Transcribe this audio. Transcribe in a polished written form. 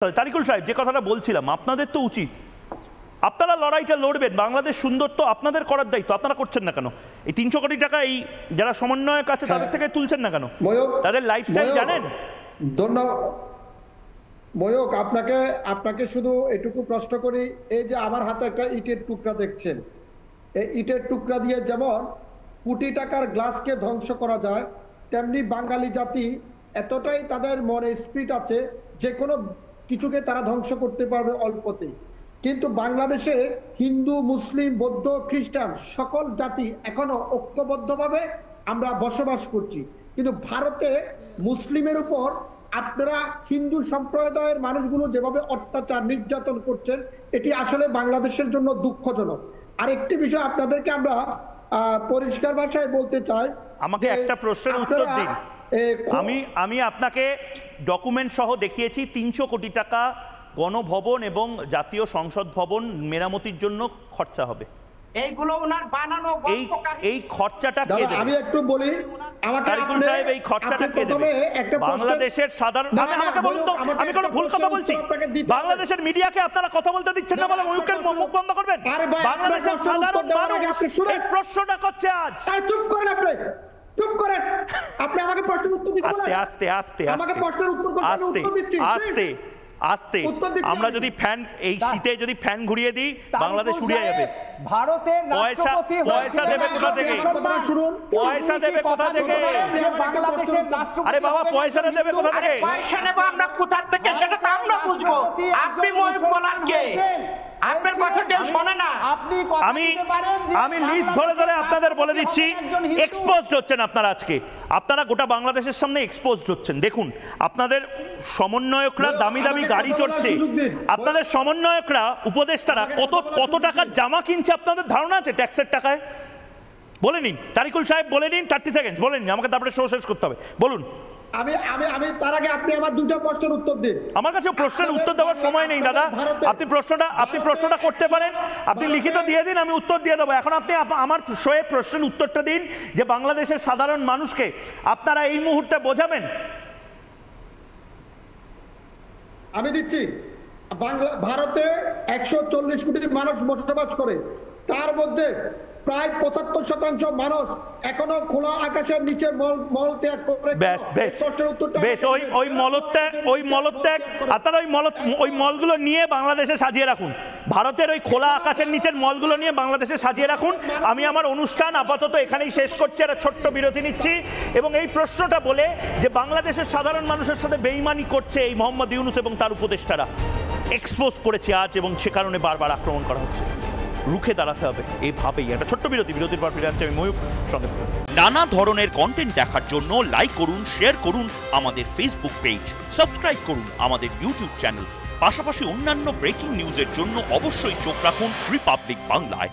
তারিকুল সাহেব, যে কথাটা বলছিলাম, আপনাদের তো উচিত, আপনারা লড়াইটা লড়বেন, বাংলাদেশ সুন্দর তো আপনাদের করার দায়িত্ব, আপনারা করছেন না কেন? এই 300 কোটি টাকা এই যারা সমন্বয়ক আছে তাদের থেকে তুলছেন না কেন? তাদের লাইফস্টাইল জানেন? ধন্যবাদ ময়ূক, আপনাকে শুধু এটুকু প্রশ্ন করি, এই যে আমার হাতে একটা ইটের টুকরা দেখছেন, এই ইটের টুকরা দিয়ে যেমন কোটি টাকার গ্লাসকে ধ্বংস করা যায়, তেমনি বাঙালি জাতি এতটাই তাদের মনে স্পিরিট আছে যে কোনো কিছুকে তারা ধ্বংস করতে পারবে অল্পতেই। কিন্তু বাংলাদেশে হিন্দু, মুসলিম, বৌদ্ধ, খ্রিস্টান সকল জাতি এখনো ঐক্যবদ্ধভাবে আমরা বসবাস করছি। কিন্তু ভারতে মুসলিমের উপর আপনারা হিন্দু সম্প্রদায়ের মানুষগুলো যেভাবে অত্যাচার নির্যাতন করছেন, এটি আসলে বাংলাদেশের জন্য দুঃখজনক। আরেকটি বিষয় আপনাদেরকে আমরা পরিষ্কার ভাষায় বলতে চাই, আমাকে একটা প্রশ্নের উত্তর দিন। আমি আপনাকে ডকুমেন্ট সহ দেখিয়েছি 300 কোটি টাকা গণভবন এবং জাতীয় সংসদ ভবন মেরামতির জন্য খরচা হবে। এইগুলো ওনার বানানো এই খরচাটা কে দেবে? আমি একটু বলি, তারিকুল সাহেব, এই খরচাটা কে দেবে? বাংলাদেশের সাধারণ, আমাকে বলুন তো, আমি কোনো ভুল কথা বলছি? বাংলাদেশের মিডিয়াকে আপনারা কথা বলতে দিচ্ছেন না বলে ময়ূকের মুখ বন্ধ করবেন? বাংলাদেশের সাধারণ মানুষ এই প্রশ্নটা করছে আজ। চুপ করেন আপনি, চুপ করেন আপনি। আমাকে প্রশ্নের উত্তর দিতে বলেন। আস্তে আস্তে আমাকে প্রশ্নের উত্তর করতে, আস্তে আস্তে আস্তে। আমরা যদি ফ্যান এই শীতে যদি ফ্যান ঘুরিয়ে দিই, বাংলাদেশ উড়িয়ে যাবে। ভারতের রাষ্ট্রপতি পয়সা দেবে কোথা থেকে? পয়সা দেবে কোথা থেকে? বাংলাদেশের রাষ্ট্রপতি, আরে বাবা, পয়সাটা দেবে কোথা থেকে? পয়সা নেব আমরা কোথা থেকে সেটা তো আমরা বুঝবো। আপনি ময়ূক বলার কে? আপনার কথা কেউ শোনে না। আমি লিস্ট ধরে ধরে আপনাদের বলে দিচ্ছি, এক্সপোজড হচ্ছেন আপনারা আজকে। আপনারা গোটা বাংলাদেশের সামনে এক্সপোজড হচ্ছেন। দেখুন, আপনাদের সমন্বয়করা দামি দামি গাড়ি চড়ছে, আপনাদের সমন্বয়করা, উপদেষ্টারা কত টাকার জামা কিনছে আপনাদের ধারণা আছে? ট্যাক্সের টাকায়। বলে নিন তারিকুল সাহেব, বলে নিন, 30 সেকেন্ড বলে নিন, আমাকে তারপরে শো শেষ করতে হবে। বলুন। আমি তার আগে আপনি আমার দুটো প্রশ্নের উত্তর দিন। আমার কাছে প্রশ্নের উত্তর দেওয়ার সময় নেই দাদা। আপনি প্রশ্নটা করতে পারেন, আপনি লিখিত দিয়ে দিন, আমি উত্তর দিয়ে দেবো। এখন আপনি আমার শোয়ে প্রশ্নের উত্তরটা দিন যে বাংলাদেশের সাধারণ মানুষকে আপনারা এই মুহূর্তে বোঝাবেন। আমি দিচ্ছি, ভারতে 140 কোটি মানুষ বসবাস করে, তার মধ্যে প্রায় 75% মানুষ এখনো খোলা আকাশের নিচে মল ত্যাগ করে। ওই মলত্যাগ আপনারা ওই মলগুলো নিয়ে বাংলাদেশে সাজিয়ে রাখুন। ভারতের ওই খোলা আকাশের নিচের মলগুলো নিয়ে বাংলাদেশে সাজিয়ে রাখুন। আমি আমার অনুষ্ঠান আপাতত এখানেই শেষ করছি, একটা ছোট্ট বিরতি নিচ্ছি এবং এই প্রশ্নটা বলে যে বাংলাদেশের সাধারণ মানুষের সাথে বেইমানি করছে এই মোহাম্মদ ইউনূস এবং তার উপদেষ্টারা, এক্সপোজ করেছে আজ, এবং সে কারণে বারবার আক্রমণ করা হচ্ছে। রুখে দাঁড়াতে হবে এইভাবেই। একটা ছোট্ট বিরতির পর ফিরে আসছে আমি ময়ূক সঙ্গে। নানা ধরনের কন্টেন্ট দেখার জন্য লাইক করুন, শেয়ার করুন আমাদের ফেসবুক পেজ, সাবস্ক্রাইব করুন আমাদের ইউটিউব চ্যানেল। পাশাপাশি অন্যান্য ব্রেকিং নিউজের জন্য অবশ্যই চোখ রাখুন রিপাবলিক বাংলায়।